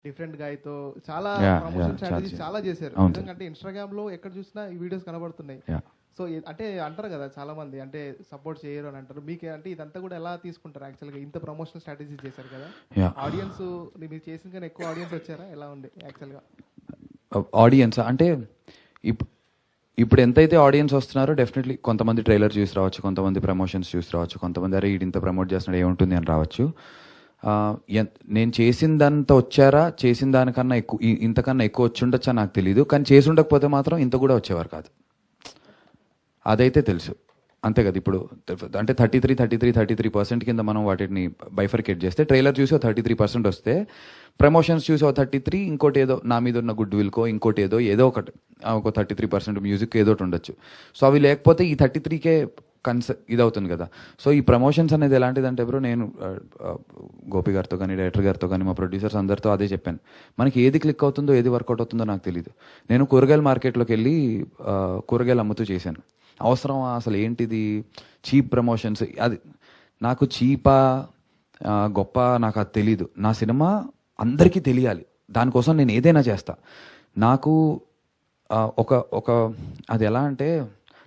Different గాయ్తో చాలా Yeah, promotion yeah, strategies చాలా చాలా చేశారు. అవును నిజంగా అంటే ఇన్‌స్టాగ్రామ్‌లో ఎక్కడ చూసినా ఈ వీడియోస్ కనబడుతున్నాయి. Yeah. సో అంటే అంటారు కదా చాలా మంది అంటే సపోర్ట్ చేయరు అని అంటారు. మీకు అంటే ఇదంతా కూడా ఎలా తీసుకుంటారు యాక్చువల్‌గా ఇంత ప్రమోషన్ స్ట్రాటజీస్ చేశారు కదా? Yeah. ఆడియన్స్ మీరు చేసిన కన్నా ఎక్కువ ఆడియన్స్ వచ్చారా? ఎలా ఉంది యాక్చువల్‌గా? ఆడియన్స్ అంటే ఇప్పుడు ఎంతైతే ఆడియన్స్ వస్తున్నారో డెఫినెట్లీ కొంతమంది ట్రైలర్ చూసి రావచ్చు, కొంతమంది ప్రమోషన్స్ చూసి రావచ్చు, కొంతమంది అరే ఇంత ప్రమోట్ చేస్తున్నాడు ఏముంటుంది అని రావచ్చు. నేను చేసిందంత వచ్చారా, చేసిన దానికన్నా ఎక్కువ ఇంతకన్నా ఎక్కువ వచ్చి ఉండొచ్చా నాకు తెలియదు, కానీ చేసి ఉండకపోతే మాత్రం ఇంత కూడా వచ్చేవారు కాదు, అదైతే తెలుసు. అంతే కదా. ఇప్పుడు అంటే 33% కింద మనం వాటిని బైఫర్కేట్ చేస్తే ట్రైలర్ చూసి 33% వస్తే ప్రమోషన్స్ చూసి 33, ఇంకోటి ఏదో నా మీద ఉన్న గుడ్ విల్కో ఇంకోటి ఏదో ఒకటి ఒక 33% మ్యూజిక్ ఏదో ఒకటి ఉండొచ్చు. సో అవి లేకపోతే ఈ 33కే ఇదవుతుంది కదా. సో ఈ ప్రమోషన్స్ అనేది ఎలాంటిదంటే బ్రో, నేను గోపి గారితో కానీ డైరెక్టర్ గారితో కానీ మా ప్రొడ్యూసర్స్ అందరితో అదే చెప్పాను, మనకి ఏది క్లిక్ అవుతుందో ఏది వర్కౌట్ అవుతుందో నాకు తెలియదు. నేను కూరగాయల మార్కెట్లోకి వెళ్ళి కూరగాయలు అమ్ముతూ చేశాను. అవసరం అసలు ఏంటిది చీప్ ప్రమోషన్స్, అది నాకు చీపా గొప్ప నాకు అది తెలీదు. నా సినిమా అందరికీ తెలియాలి, దానికోసం నేను ఏదైనా చేస్తా. నాకు ఒక అది ఎలా అంటే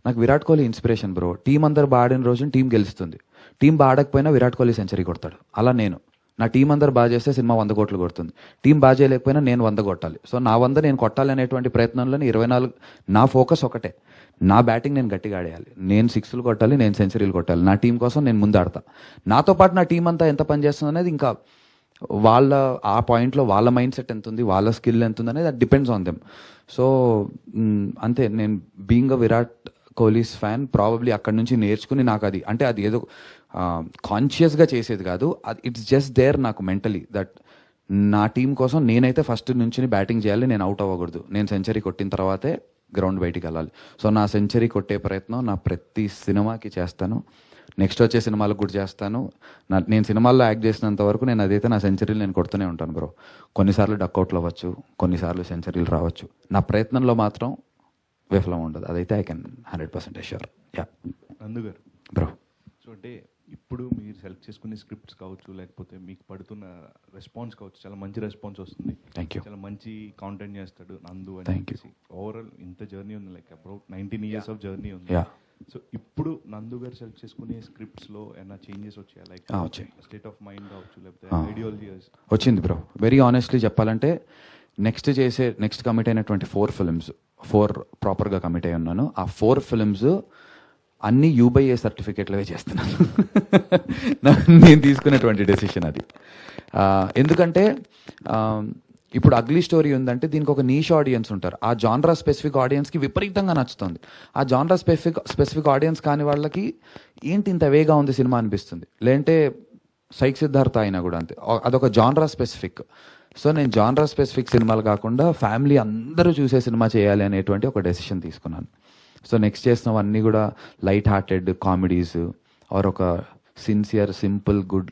నాకు Virat Kohli inspiration bro. Team అందరు బాగా ఆడిన రోజున టీం గెలుస్తుంది, టీం బాగా ఆడకపోయినా విరాట్ కోహ్లీ సెంచరీ కొడతాడు. అలా నేను నా టీం అందరు బాగా చేస్తే సినిమా 100 కోట్లు కొడుతుంది, టీం బాగా చేయలేకపోయినా నేను 100 కొట్టాలి. సో నా 100 నేను కొట్టాలి అనేటువంటి ప్రయత్నంలో 24 నా ఫోకస్ ఒకటే, నా బ్యాటింగ్ నేను గట్టిగా ఆడేయాలి, నేను 6లు కొట్టాలి, నేను సెంచరీలు కొట్టాలి, నా టీం కోసం నేను ముందు ఆడతా. నాతో పాటు నా టీం అంతా ఎంత పనిచేస్తుంది అనేది ఇంకా వాళ్ళ ఆ పాయింట్లో వాళ్ళ మైండ్ సెట్ ఎంత ఉంది, వాళ్ళ స్కిల్ ఎంత ఉంది అనేది అది డిపెండ్స్ ఆన్ దెమ్. సో అంతే, నేను being a Virat Kohli's fan probably అక్కడి నుంచి నేర్చుకుని నాకు అది అంటే అది ఏదో కాన్షియస్గా చేసేది కాదు, అది ఇట్స్ జస్ట్ దేర్ నాకు మెంటలీ దట్ నా టీం కోసం నేనైతే ఫస్ట్ నుంచి బ్యాటింగ్ చేయాలి, నేను అవుట్ అవ్వకూడదు, నేను సెంచరీ కొట్టిన తర్వాతే గ్రౌండ్ బయటికి వెళ్ళాలి. సో నా సెంచరీ కొట్టే ప్రయత్నం నా ప్రతి సినిమాకి చేస్తాను, నెక్స్ట్ వచ్చే సినిమాలకు కూడా చేస్తాను. నేను సినిమాల్లో యాక్ట్ చేసినంత వరకు నేను అదైతే నా సెంచరీలు నేను కొడుతూనే ఉంటాను బ్రో. కొన్నిసార్లు డక్అవుట్లు అవ్వచ్చు, కొన్నిసార్లు సెంచరీలు రావచ్చు, నా ప్రయత్నంలో మాత్రం విఫలం ఉండదు, అదైతే ఐ కెన్ 100% అష్యూర్. యా నందు గారు బ్రో. సో అంటే ఇప్పుడు మీరు సెలెక్ట్ చేసుకునే స్క్రిప్ట్స్ కావచ్చు, లేకపోతే మీకు పడుతున్న రెస్పాన్స్ కావచ్చు, చాలా మంచి రెస్పాన్స్ వస్తుంది. Thank you. చాలా మంచి కాంటెంట్ చేస్తాడు నందు అని. Thank you. ఓవరాల్ ఇంత జర్నీ ఉంది, like about 19 years of journey ఉంది. యా. సో ఇప్పుడు నందు గారు సెలెక్ట్ చేసుకునే స్క్రిప్ట్స్లో ఏమైనా చేంజెస్ వచ్చాయా? లైక్ వచ్చాయి. స్టేట్ ఆఫ్ మైండ్ కావచ్చు, లేకపోతే ఐడియాలజీస్ వచ్చింది బ్రో. వెరీ ఆనెస్ట్లీ చెప్పాలంటే నెక్స్ట్ కమిట్ అయినటువంటి 4 ఫిల్మ్స్ ప్రాపర్గా కమిట్ అయి ఉన్నాను. ఆ 4 ఫిల్మ్స్ అన్నీ UBA సర్టిఫికేట్లవే చేస్తున్నాను. నేను తీసుకునేటువంటి డెసిషన్ అది. ఎందుకంటే ఇప్పుడు అగ్లీ స్టోరీ ఉందంటే దీనికి ఒక నీష్ ఆడియన్స్ ఉంటారు, ఆ జాన్రా స్పెసిఫిక్ ఆడియన్స్కి విపరీతంగా నచ్చుతుంది. ఆ జాన్రా స్పెసిఫిక్ ఆడియన్స్ కాని వాళ్ళకి ఏంటి ఇంత వేగా ఉంది సినిమా అనిపిస్తుంది. లేదంటే సైక్ సిద్ధార్థ అయినా కూడా అంతే, అదొక జాన్రా స్పెసిఫిక్. సో నేను జాన్రా స్పెసిఫిక్ సినిమాలు కాకుండా ఫ్యామిలీ అందరూ చూసే సినిమా చేయాలి అనేటువంటి ఒక డెసిషన్ తీసుకున్నాను. సో నెక్స్ట్ చేసినవన్నీ కూడా లైట్ హార్టెడ్ కామెడీస్ ఆర్ ఒక సిన్సియర్ సింపుల్ గుడ్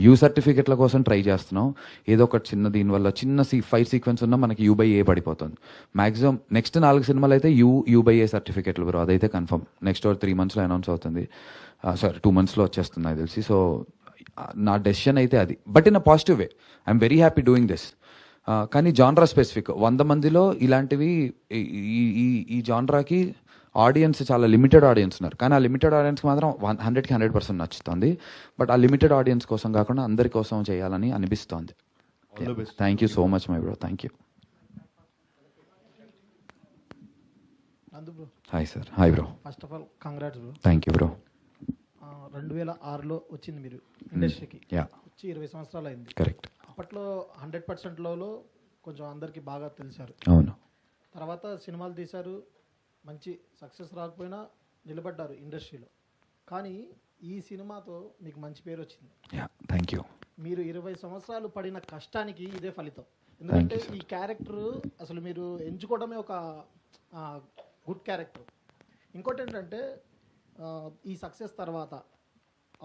యూ సర్టిఫికెట్ల కోసం ట్రై చేస్తున్నాం. ఏదో ఒక చిన్న దీనివల్ల చిన్న ఫైట్ సీక్వెన్స్ ఉన్నా మనకి UBA పడిపోతుంది. మ్యాక్సిమం నెక్స్ట్ 4 సినిమాలు అయితే UBA సర్టిఫికెట్లు బ్రో, అదైతే కన్ఫర్మ్. నెక్స్ట్ 3 monthsలో అనౌన్స్ అవుతుంది, సారీ 2 monthsలో వచ్చేస్తుంది నాకు తెలిసి. సో నా డెసిషన్ అయితే అది, but in a positive way. I'm very happy doing this. కానీ జాన్రా స్పెసిఫిక్ 100 మందిలో ఇలాంటివి ఈ జాన్రాకి ఆడియన్స్ చాలా లిమిటెడ్ ఆడియన్స్ ఉన్నారు, కానీ ఆ లిమిటెడ్ ఆడియన్స్కి మాత్రం 100కి 100% నచ్చుతుంది. బట్ ఆ లిమిటెడ్ ఆడియన్స్ కోసం కాకుండా అందరి కోసం చేయాలని అనిపిస్తోంది. Thank you so much my bro, thank you. Hi sir. Hi bro. First of all congrats bro. Thank you bro. 2006లో వచ్చింది మీరు ఇండస్ట్రీకి, వచ్చి 20 సంవత్సరాలు అయింది. కరెక్ట్. అప్పట్లో 100%లో కొంచెం అందరికీ బాగా తెలిసారు. అవును. తర్వాత సినిమాలు తీశారు, మంచి సక్సెస్ రాకపోయినా నిలబడ్డారు ఇండస్ట్రీలో. కానీ ఈ సినిమాతో మీకు మంచి పేరు వచ్చింది. Thank you. మీరు 20 సంవత్సరాలు పడిన కష్టానికి ఇదే ఫలితం. ఎందుకంటే ఈ క్యారెక్టర్ అసలు మీరు ఎంచుకోవడమే ఒక గుడ్ క్యారెక్టర్. ఇంకోటి ఏంటంటే ఈ సక్సెస్ తర్వాత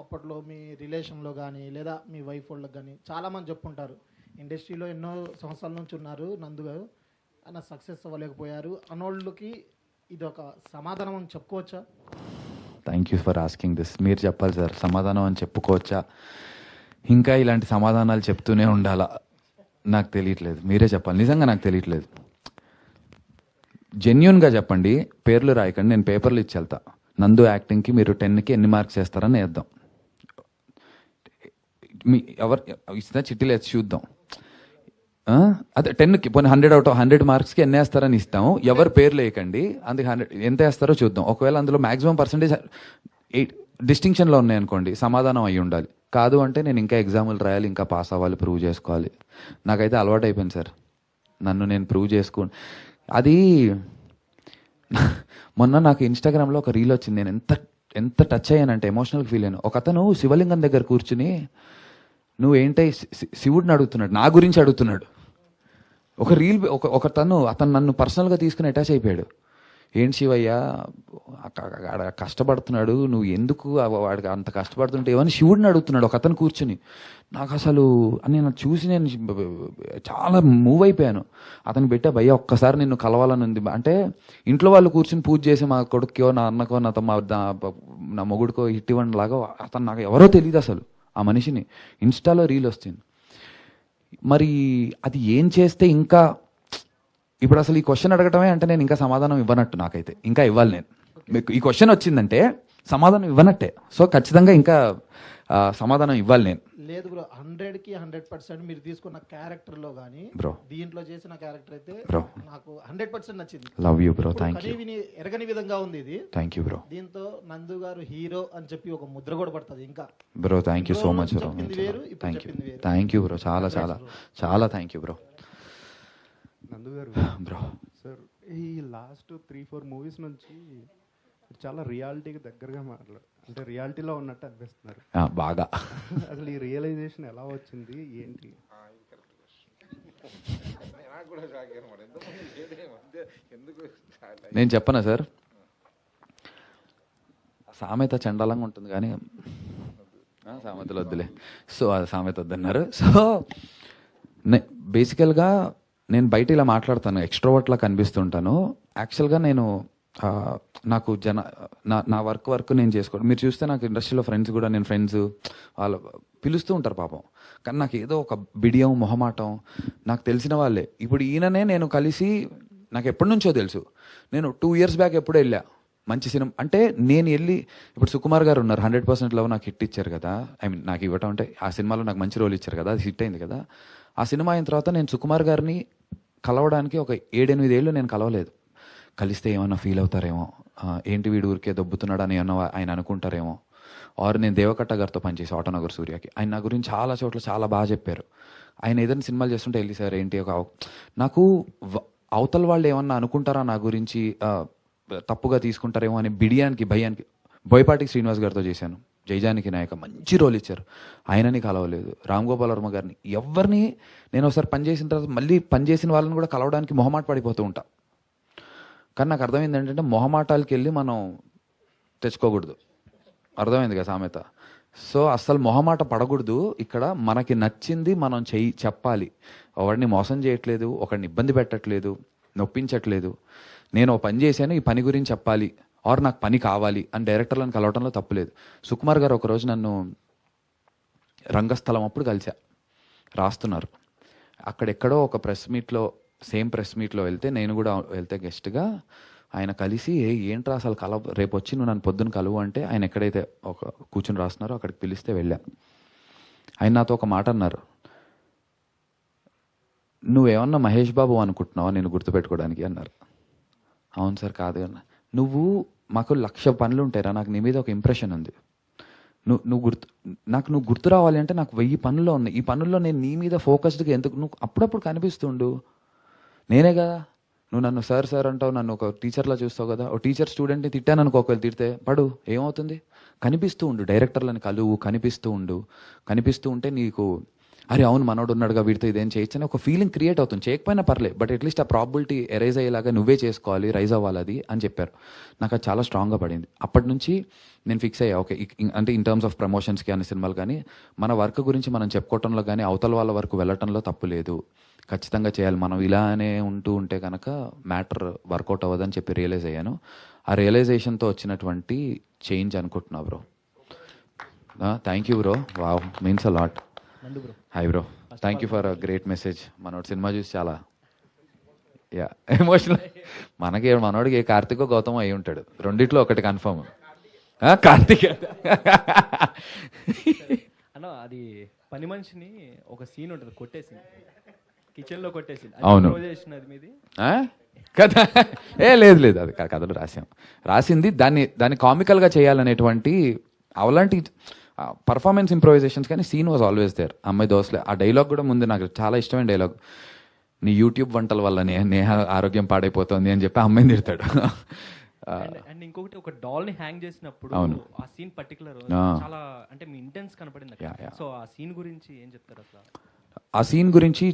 అప్పట్లో మీ రిలేషన్లో కానీ లేదా మీ వైఫ్ వాళ్ళకి కానీ చాలామంది చెప్పుకుంటారు, ఇండస్ట్రీలో ఎన్నో సంవత్సరాల నుంచి ఉన్నారు నందు గారు, ఆయన సక్సెస్ అవ్వలేకపోయారు అన్నోళ్ళకి ఇది ఒక సమాధానం అని చెప్పుకోవచ్చా? Thank you for asking this. మీరు చెప్పాలి సార్, సమాధానం అని చెప్పుకోవచ్చా? ఇంకా ఇలాంటి సమాధానాలు చెప్తూనే ఉండాలా? నాకు తెలియట్లేదు, మీరే చెప్పాలి. నిజంగా నాకు తెలియట్లేదు. జెన్యున్గా చెప్పండి, పేర్లు రాయకండి. నేను పేపర్లు ఇచ్చి వెళ్తా. నందు యాక్టింగ్కి మీరు 10కి ఎన్ని మార్క్స్ వేస్తారని వేద్దాం. మీ ఎవరు ఇచ్చినా చిట్టీలు వేసి చూద్దాం. అదే 10కి పోనీ 100 మార్క్స్కి ఎన్ని వేస్తారని ఇస్తాము. ఎవరు పేర్లు వేయకండి, అందుకే 100 ఎంత వేస్తారో చూద్దాం. ఒకవేళ అందులో మ్యాక్సిమం పర్సెంటేజ్ 8 డిస్టింక్షన్లో ఉన్నాయనుకోండి, సమాధానం అయ్యి ఉండాలి. కాదు అంటే నేను ఇంకా ఎగ్జాములు రాయాలి, ఇంకా పాస్ అవ్వాలి, ప్రూవ్ చేసుకోవాలి. నాకైతే అలవాటు అయిపోయింది సార్, నన్ను నేను ప్రూవ్ చేసుకోండి. అది మొన్న నాకు ఇన్స్టాగ్రామ్లో ఒక రీల్ వచ్చింది. నేను ఎంత టచ్ అయ్యానంటే ఎమోషనల్గా ఫీల్ అయ్యాను. ఒక అతను శివలింగం దగ్గర కూర్చుని నువ్వేంటై శివుడిని అడుగుతున్నాడు, నా గురించి అడుగుతున్నాడు. ఒక రీల్ అతను నన్ను పర్సనల్గా తీసుకుని అటాచ్ అయిపోయాడు. ఏంటి శివయ్య కష్టపడుతున్నాడు, నువ్వు ఎందుకు వాడికి అంత కష్టపడుతుంటే ఏమని శివుడిని అడుగుతున్నాడు ఒక అతను కూర్చుని. నాకు అసలు నేను చూసి నేను చాలా మూవ్ అయిపోయాను. అతను పెట్టా, భయ్య ఒక్కసారి నిన్ను కలవాలని ఉంది అంటే. ఇంట్లో వాళ్ళు కూర్చుని పూజ చేసి మా కొడుకో నా అన్నకో నా మొగుడికో హిట్ ఇవ్వండి లాగా అతను నాకు ఎవరో తెలియదు అసలు. ఆ మనిషిని ఇన్స్టాలో రీల్ వస్తుంది. మరి అది ఏం చేస్తే ఇంకా ఇప్పుడు అసలు ఈ క్వశ్చన్ అడగటమే అంటే నేను ఇంకా సమాధానం ఇవ్వనట్టు. నాకైతే ఇంకా ఇవ్వాలి. నేను మీకు ఈ క్వశ్చన్ వచ్చిందంటే సమాధానం ఇవ్వనట్టే. సో ఖచ్చితంగా ఇంకా సమాధానం ఇవ్వాలి నేను. లేదు బ్రో, 100కి 100% మీరు తీసుకున్న క్యారెక్టర్లో కానీ బ్రో దీంట్లో చేసిన క్యారెక్టర్ అయితే బ్రో నాకు 100% నచ్చింది. Love you bro, thank you. ఎరగని విధంగా ఉంది ఇది. Thank you bro. దీంతో నందు గారు హీరో అని చెప్పి ఒక ముద్ర కూడా పడుతుంది ఇంకా. Bro thank you so much bro. Thank you bro, చాలా చాలా చాలా థ్యాంక్ యూ బ్రో. నందు గారు బ్రో సార్, ఈ లాస్ట్ 3-4 మూవీస్ నుంచి చాలా రియాలిటీకి దగ్గరగా అంటే రియాలిటీలో ఉన్నట్టు అనిపిస్తున్నారు బాగా. అసలు ఈ రియలైజేషన్ ఎలా వచ్చింది ఏంటి? నేను చెప్పనా సార్, సామెత చండాలంగా ఉంటుంది కానీ సామెతలు వద్దులే. సో అది సామెత వద్దన్నారు. సో బేసికల్గా నేను బయట ఇలా మాట్లాడతాను, ఎక్స్ట్రోవర్ట్లా కనిపిస్తుంటాను. యాక్చువల్గా నేను నాకు నా వర్క్ నేను చేసుకోవడం. మీరు చూస్తే నాకు ఇండస్ట్రీలో ఫ్రెండ్స్ కూడా, నేను ఫ్రెండ్స్ వాళ్ళు పిలుస్తూ ఉంటారు పాపం. కానీ నాకు ఏదో ఒక బిడియం, మొహమాటం. నాకు తెలిసిన వాళ్ళే. ఇప్పుడు ఈయననే నేను కలిసి నాకు ఎప్పటి నుంచో తెలుసు. నేను 2 years బ్యాక్ ఎప్పుడో వెళ్ళా మంచి సినిమా అంటే. నేను వెళ్ళి ఇప్పుడు సుకుమార్ గారు ఉన్నారు, 100% లవ్ నాకు హిట్ ఇచ్చారు కదా. ఐ మీన్ నాకు ఇవ్వటం అంటే ఆ సినిమాలో నాకు మంచి రోల్ ఇచ్చారు కదా, అది హిట్ అయింది కదా. ఆ సినిమా అయిన తర్వాత నేను సుకుమార్ గారిని కలవడానికి ఒక 7-8 ఏళ్ళు నేను కలవలేదు. కలిస్తే ఏమన్నా ఫీల్ అవుతారేమో, ఏంటి వీడు ఊరికే దొబ్బుతున్నాడు అని ఏమన్నా ఆయన అనుకుంటారేమో. ఆర్ నేను దేవకట్ట గారితో పనిచేసి ఆటోనగర్ సూర్యకి, ఆయన నా గురించి చాలా చోట్ల చాలా బాగా చెప్పారు. ఆయన ఏదైనా సినిమాలు చేస్తుంటే వెళ్ళి సార్ ఏంటి నాకు అవతల వాళ్ళు ఏమన్నా అనుకుంటారా నా గురించి, తప్పుగా తీసుకుంటారేమో అని బిడియానికి భయానికి. బోయపాటి శ్రీనివాస్ గారితో చేశాను, జైజానికి నాయక మంచి రోల్ ఇచ్చారు, ఆయనని కలవలేదు. రామ్ గోపాల్ వర్మ గారిని, ఎవరిని నేను ఒకసారి పనిచేసిన తర్వాత మళ్ళీ పనిచేసిన వాళ్ళని కూడా కలవడానికి మొహమాట పడిపోతూ ఉంటా. కానీ నాకు అర్థమైంది ఏంటంటే మొహమాటాలకి వెళ్ళి మనం తెచ్చుకోకూడదు. అర్థమైంది కదా సామెత. సో అస్సలు మొహమాట పడకూడదు. ఇక్కడ మనకి నచ్చింది మనం చెప్పాలి. ఒకడిని మోసం చేయట్లేదు, ఒకడిని ఇబ్బంది పెట్టట్లేదు, నొప్పించట్లేదు. నేను ఒక పని చేశాను, ఈ పని గురించి చెప్పాలి, ఆర్ నాకు పని కావాలి అని డైరెక్టర్లను కలవటంలో తప్పులేదు. సుకుమార్ గారు ఒకరోజు నన్ను రంగస్థలం అప్పుడు కలిసా, రాస్తున్నారు. అక్కడెక్కడో ఒక సేమ్ ప్రెస్ మీట్లో వెళ్తే, నేను కూడా వెళ్తే గెస్ట్గా, ఆయన కలిసి ఏంట్రా అసలు రేపు వచ్చి నువ్వు నన్ను పొద్దున్న కలువు అంటే, ఆయన ఎక్కడైతే ఒక కూర్చుని రాస్తున్నారో అక్కడికి పిలిస్తే వెళ్ళా. ఆయన నాతో ఒక మాట అన్నారు, నువ్వేమన్నా మహేష్ బాబు అనుకుంటున్నావా నేను గుర్తుపెట్టుకోవడానికి అన్నారు. అవును సార్, కాదు అన్న. మాకు 1,00,000 పనులు ఉంటాయిరా, నాకు నీ మీద ఒక ఇంప్రెషన్ ఉంది. నువ్వు గుర్తు రావాలి అంటే నాకు 1000 పనుల్లో ఉన్నాయి. ఈ పనుల్లో నేను నీ మీద ఫోకస్డ్గా ఎందుకు, నువ్వు అప్పుడప్పుడు కనిపిస్తుండు. నేనే కదా, నువ్వు నన్ను సార్ అంటావు, నన్ను ఒక టీచర్లా చూస్తావు కదా. ఒక టీచర్ స్టూడెంట్ని తిట్టాను అనుకో, ఒకవేళ తిడితే పడు, ఏమవుతుంది? కనిపిస్తూ ఉండు, డైరెక్టర్లను కలువు, కనిపిస్తూ ఉంటే నీకు అరే అవును మనోడు ఉన్నాడుగా, వీడితో ఇదేం చేయొచ్చు అని ఒక ఫీలింగ్ క్రియేట్ అవుతుంది. చేయకపోయినా పర్లేదు, బట్ అట్లీస్ట్ ఆ ప్రాబిలిటీ ఎరైజ్ అయ్యేలాగా నువ్వే చేసుకోవాలి, రైజ్ అవ్వాలి అది అని చెప్పారు. నాకు అది చాలా స్ట్రాంగ్గా పడింది. అప్పటి నుంచి నేను ఫిక్స్ అయ్యా, ఓకే అంటే ఇన్ టర్మ్స్ ఆఫ్ ప్రమోషన్స్కి కానీ సినిమాలు కానీ మన వర్క్ గురించి మనం చెప్పుకోవటంలో కానీ అవతల వాళ్ళ వరకు వెళ్ళటంలో తప్పు లేదు, ఖచ్చితంగా చేయాలి. మనం ఇలానే ఉంటే కనుక మ్యాటర్ వర్కౌట్ అవ్వదని చెప్పి రియలైజ్ అయ్యాను. ఆ రియలైజేషన్తో వచ్చినటువంటి చేంజ్ అనుకుంటున్నా bro. Thank you bro, wow, means a lot. Hi bro. Thank you for a great message. మనోడు సినిమా చూసి చాలా యా ఎమోషనల్. మనోడికి ఏ కార్తీకో గౌతమ్ అయి ఉంటాడు, రెండిట్లో ఒకటి కన్ఫర్మ్. కార్తీక్ అన్న అది పని మనిషిని ఒక సీన్ ఉంటుంది, కొట్టేసి కిచెన్ లో కొట్టేసి. అవును. అది మీది కథ లేదు అది కథలు రాసింది దాన్ని కామికల్గా చేయాలనేటువంటి అలాంటి పర్ఫార్మెన్స్ ఇంప్రొవైజేషన్స్, కానీ సీన్ వాజ్ ఆల్వేస్ దేర్. అమ్మాయి దోసలే ఆ డైలాగ్ కూడా ముందు నాకు చాలా ఇష్టమైన డైలాగ్. నీ యూట్యూబ్ వంటల వల్ల నేహ ఆరోగ్యం పాడైపోతుంది అని చెప్పి అమ్మాయిని తిడతాడు. అండ్ ఇంకొకటి, ఒక డాల్ ని హ్యాంగ్ చేసినప్పుడు ఆ సీన్ పర్టికులర్ చాలా అంటే మీ ఇంటెన్స్ కనపడింది. సో ఆ సీన్ గురించి ఏం చెప్తారు అసలు? ఆ సీన్ గురించి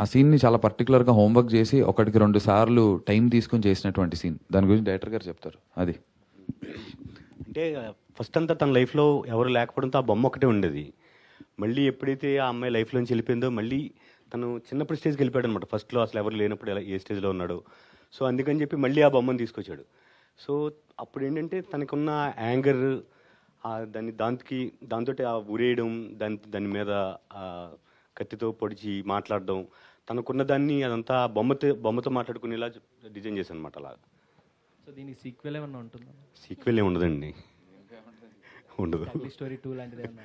ఆ సీన్ని చాలా పర్టికులర్గా హోంవర్క్ చేసి 1-2 సార్లు టైం తీసుకుని చేసినటువంటి సీన్. దాని గురించి డైరెక్టర్ గారు చెప్తారు. అది అంటే ఫస్ట్ అంతా తన లైఫ్లో ఎవరు లేకపోవడంతో ఆ బొమ్మ ఒకటే ఉండేది. మళ్ళీ ఎప్పుడైతే ఆ అమ్మాయి లైఫ్లోంచి వెళ్ళిపోయిందో మళ్ళీ తను చిన్నప్పుడు స్టేజ్కి వెళ్ళిపోయాడు అనమాట. ఫస్ట్లో అసలు ఎవరు లేనప్పుడు ఎలా ఏ స్టేజ్లో ఉన్నాడు. సో అందుకని చెప్పి మళ్ళీ ఆ బొమ్మను తీసుకొచ్చాడు. సో అప్పుడు ఏంటంటే తనకున్న యాంగర్ దాంతో ఆ ఉరేయడం, దాని మీద కత్తితో పొడిచి మాట్లాడడం, తనకున్న దాన్ని అదంతా బొమ్మతో మాట్లాడుకునేలా డిజైన్ చేశాను అనమాట. అలా. సో దీనికి సీక్వెల్ ఏమన్నా ఉంటుందా? సీక్వెల్ ఏమి ఉండదండి, ఉండదు. స్టోరీ 2 లాంటిది ఏమన్నా?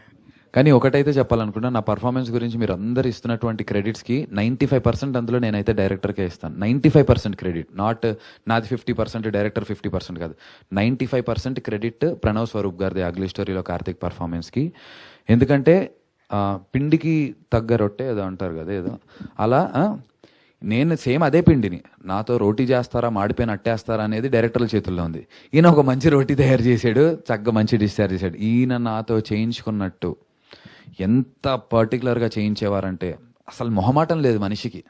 కానీ ఒకటైతే చెప్పాలనుకున్నా, నా పర్ఫార్మెన్స్ గురించి మీరు అందరు ఇస్తున్నటువంటి క్రెడిట్స్కి 95% అందులో నేనైతే డైరెక్టర్కే ఇస్తాను. 95% క్రెడిట్, నాట్ నాది 50%, డైరెక్టర్ 50% కాదు. 95% క్రెడిట్ ప్రణవ్ స్వరూప్ గారిది అగ్లీ స్టోరీలో కార్తీక్ పర్ఫార్మెన్స్కి. ఎందుకంటే పిండికి తగ్గ రొట్టె ఏదో అంటారు కదా, ఏదో అలా నేను సేమ్ అదే పిండిని నాతో రోటీ చేస్తారా మాడిపోయిన అట్టేస్తారా అనేది డైరెక్టర్ల చేతుల్లో ఉంది. ఈయన ఒక మంచి రోటీ తయారు చేశాడు, చక్కగా మంచి డిష్ తయారు చేశాడు. ఈయన నాతో చేయించుకున్నట్టు ఎంత పర్టికులర్గా చేయించేవారంటే అసలు మొహమాటం లేదు మనిషికి.